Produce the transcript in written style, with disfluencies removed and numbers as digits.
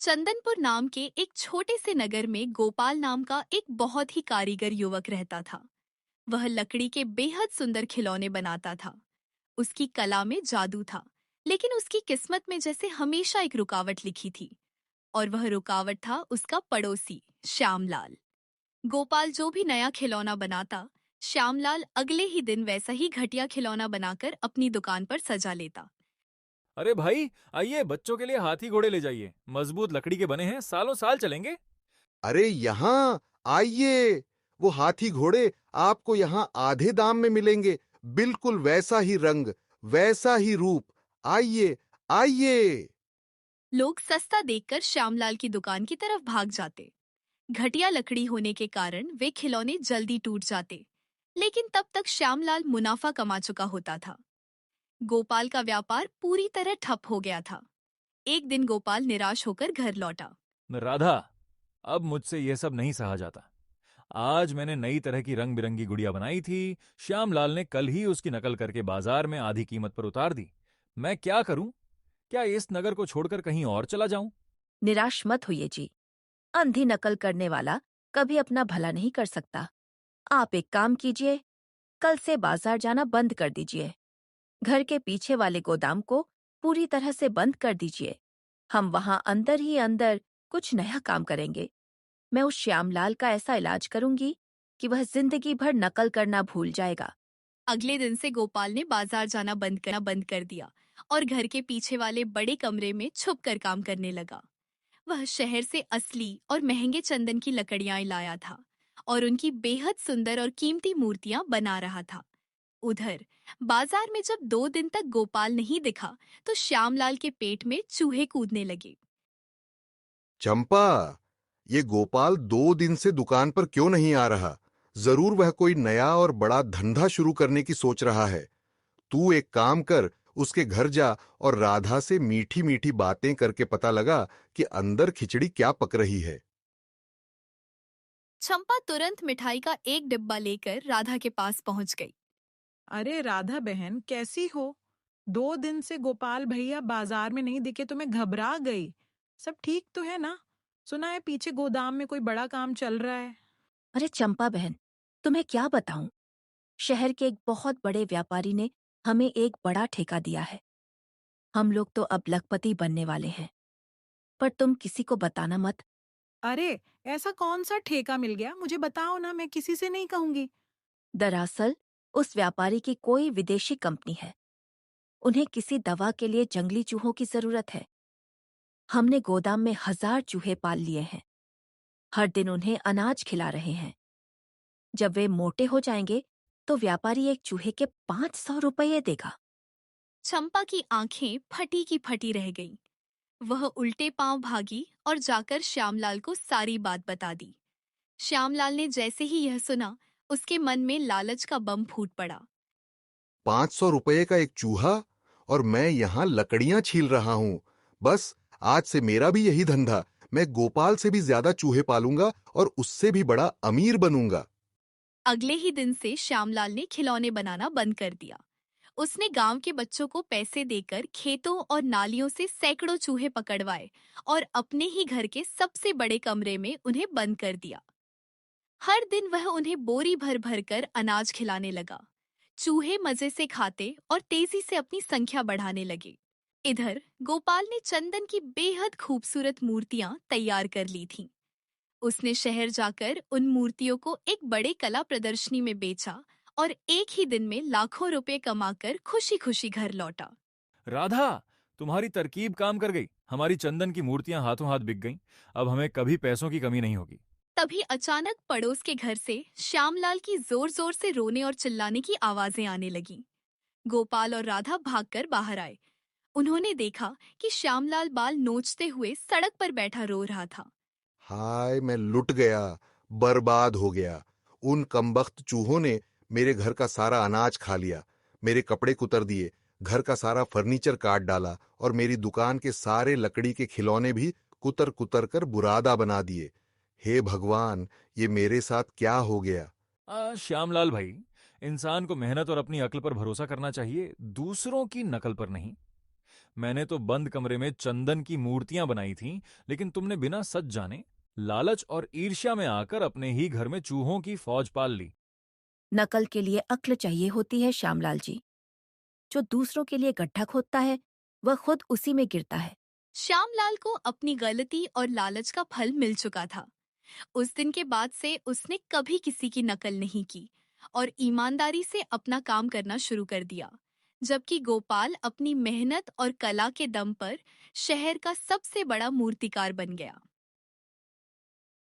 चंदनपुर नाम के एक छोटे से नगर में गोपाल नाम का एक बहुत ही कारीगर युवक रहता था। वह लकड़ी के बेहद सुंदर खिलौने बनाता था। उसकी कला में जादू था, लेकिन उसकी किस्मत में जैसे हमेशा एक रुकावट लिखी थी। और वह रुकावट था उसका पड़ोसी श्यामलाल। गोपाल जो भी नया खिलौना बनाता, श्यामलाल अगले ही दिन वैसा ही घटिया खिलौना बनाकर अपनी दुकान पर सजा लेता। अरे भाई, आइए बच्चों के लिए हाथी घोड़े ले जाइए। मजबूत लकड़ी के बने हैं, सालों साल चलेंगे। अरे यहाँ आइए। वो हाथी घोड़े आपको यहाँ आधे दाम में मिलेंगे। बिल्कुल वैसा ही रंग, वैसा ही रूप। आइए, आइए। लोग सस्ता देखकर श्यामलाल की दुकान की तरफ भाग जाते। घटिया लकड़ी होने के कारण वे खिलौने जल्दी टूट जाते, लेकिन तब तक श्यामलाल मुनाफा कमा चुका होता था। गोपाल का व्यापार पूरी तरह ठप हो गया था। एक दिन गोपाल निराश होकर घर लौटा। राधा, अब मुझसे यह सब नहीं सहा जाता। आज मैंने नई तरह की रंग बिरंगी गुड़िया बनाई थी। श्यामलाल ने कल ही उसकी नकल करके बाजार में आधी कीमत पर उतार दी। मैं क्या करूं? क्या इस नगर को छोड़कर कहीं और चला जाऊं? निराश मत होइए जी। अंधी नकल करने वाला कभी अपना भला नहीं कर सकता। आप एक काम कीजिए, कल से बाजार जाना बंद कर दीजिए। घर के पीछे वाले गोदाम को पूरी तरह से बंद कर दीजिए। हम वहां अंदर ही अंदर कुछ नया काम करेंगे। मैं उस श्यामलाल का ऐसा इलाज करूंगी कि वह जिंदगी भर नकल करना भूल जाएगा। अगले दिन से गोपाल ने बाजार जाना बंद कर दिया और घर के पीछे वाले बड़े कमरे में छुप कर काम करने लगा। वह शहर से असली और महंगे चंदन की लकड़ियां लाया था और उनकी बेहद सुंदर और कीमती मूर्तियां बना रहा था। उधर बाजार में जब 2 दिन तक गोपाल नहीं दिखा, तो श्यामलाल के पेट में चूहे कूदने लगे। चंपा, ये गोपाल 2 दिन से दुकान पर क्यों नहीं आ रहा? जरूर वह कोई नया और बड़ा धंधा शुरू करने की सोच रहा है। तू एक काम कर, उसके घर जा और राधा से मीठी मीठी बातें करके पता लगा कि अंदर खिचड़ी क्या पक रही है। चंपा तुरंत मिठाई का एक डिब्बा लेकर राधा के पास पहुंच गई। अरे राधा बहन, कैसी हो? 2 दिन से गोपाल भैया बाजार में नहीं दिखे तो मैं घबरा गई। सब ठीक तो है ना? सुना है पीछे गोदाम में कोई बड़ा काम चल रहा है। अरे चंपा बहन, तुम्हें क्या बताऊं? शहर के एक बहुत बड़े व्यापारी ने हमें एक बड़ा ठेका दिया है। हम लोग तो अब लखपति बनने वाले हैं। पर तुम किसी को बताना मत। अरे, ऐसा कौन सा ठेका मिल गया? मुझे बताओ ना, मैं किसी से नहीं कहूंगी। दरअसल उस व्यापारी की कोई विदेशी कंपनी है। उन्हें किसी दवा के लिए जंगली चूहों की जरूरत है। हमने गोदाम में 1000 चूहे पाल लिए हैं। हर दिन उन्हें अनाज खिला रहे हैं। जब वे मोटे हो जाएंगे तो व्यापारी एक चूहे के 500 रुपये देगा। चंपा की आंखें फटी की फटी रह गईं। वह उल्टे पांव भागी और जाकर श्यामलाल को सारी बात बता दी। श्यामलाल ने जैसे ही यह सुना, उसके मन में लालच का बम फूट पड़ा। 500 रुपये का एक चूहा, और मैं यहाँ लकड़ियां छील रहा हूँ। बस, आज से मेरा भी यही धंधा। मैं गोपाल से भी ज्यादा चूहे पालूंगा और उससे भी बड़ा अमीर बनूंगा। अगले ही दिन से श्यामलाल ने खिलौने बनाना बंद कर दिया। उसने गांव के बच्चों को पैसे देकर खेतों और नालियों से सैकड़ों चूहे पकड़वाए और अपने ही घर के सबसे बड़े कमरे में उन्हें बंद कर दिया। हर दिन वह उन्हें बोरी भर भर कर अनाज खिलाने लगा। चूहे मजे से खाते और तेजी से अपनी संख्या बढ़ाने लगे। इधर गोपाल ने चंदन की बेहद खूबसूरत मूर्तियां तैयार कर ली थीं। उसने शहर जाकर उन मूर्तियों को एक बड़े कला प्रदर्शनी में बेचा और एक ही दिन में लाखों रुपए कमाकर खुशी खुशी घर लौटा। राधा, तुम्हारी तरकीब काम कर गई। हमारी चंदन की मूर्तियां हाथों हाथ बिक गईं। अब हमें कभी पैसों की कमी नहीं होगी। तभी अचानक पड़ोस के घर से श्यामलाल की जोर जोर से रोने और चिल्लाने की आवाजें आने लगीं। गोपाल और राधा भागकर बाहर आए। उन्होंने देखा कि श्यामलाल बाल नोचते हुए सड़क पर बैठा रो रहा था। हाय, मैं लुट गया, बर्बाद हो गया। उन कमबख्त चूहों ने मेरे घर का सारा अनाज खा लिया, मेरे कपड़े कुतर दिए, घर का सारा फर्नीचर काट डाला और मेरी दुकान के सारे लकड़ी के खिलौने भी कुतर कुतर कर बुरादा बना दिए। हे भगवान, ये मेरे साथ क्या हो गया? श्यामलाल भाई, इंसान को मेहनत और अपनी अक्ल पर भरोसा करना चाहिए, दूसरों की नकल पर नहीं। मैंने तो बंद कमरे में चंदन की मूर्तियां बनाई थीं, लेकिन तुमने बिना सच जाने लालच और ईर्ष्या में आकर अपने ही घर में चूहों की फौज पाल ली। नकल के लिए अक्ल चाहिए होती है श्यामलाल जी। जो दूसरों के लिए गड्ढा खोदता है वह खुद उसी में गिरता है। श्यामलाल को अपनी गलती और लालच का फल मिल चुका था। उस दिन के बाद से उसने कभी किसी की नकल नहीं की और ईमानदारी से अपना काम करना शुरू कर दिया। जबकि गोपाल अपनी मेहनत और कला के दम पर शहर का सबसे बड़ा मूर्तिकार बन गया।